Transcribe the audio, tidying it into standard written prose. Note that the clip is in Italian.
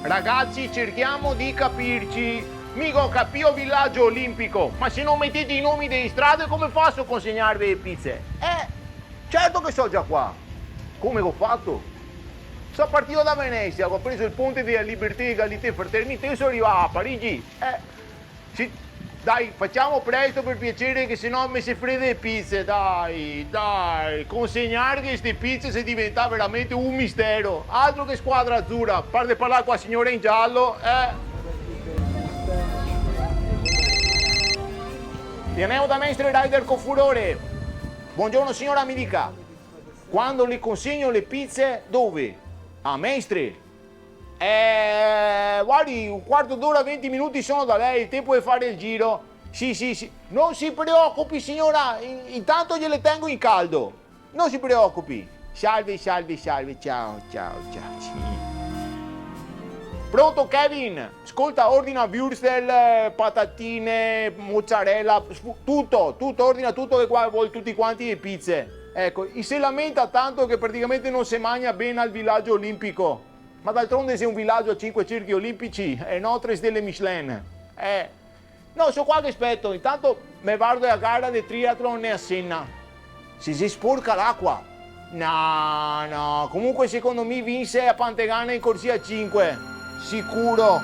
Ragazzi, cerchiamo di capirci. Mica capio villaggio olimpico, ma se non mettete i nomi delle strade come faccio a consegnarvi le pizze? Certo che so già qua. Come l'ho fatto? Sono partito da Venezia, ho preso il ponte della libertà, egalità e fraternità e sono arrivato a Parigi. Dai, facciamo presto per piacere che sennò mi si frega le pizze, dai. Consegnare queste pizze si diventa veramente un mistero. Altro che squadra azzurra, a parte parlare con la signora in giallo, Vieniamo da Mestre Rider con furore. Buongiorno signora, mi dica, quando le consegno le pizze, dove? A Mestre? Guardi, un quarto d'ora, 20 minuti sono da lei, il tempo di fare il giro. Sì. Non si preoccupi signora, intanto gliele tengo in caldo. Non si preoccupi. Salve, ciao. Sì. Pronto Kevin? Ascolta, ordina würstel, patatine, mozzarella, tutto, ordina tutto che qua vuole tutti quanti le pizze. Ecco, si lamenta tanto che praticamente non si mangia bene al villaggio olimpico. Ma d'altronde se è un villaggio a 5 cerchi olimpici e no 3 stelle Michelin. No, so qua che aspetto, intanto me guardo la gara di triathlon a Senna. Si sporca l'acqua. No, comunque secondo me vinse a Pantegana in corsia 5. Sicuro.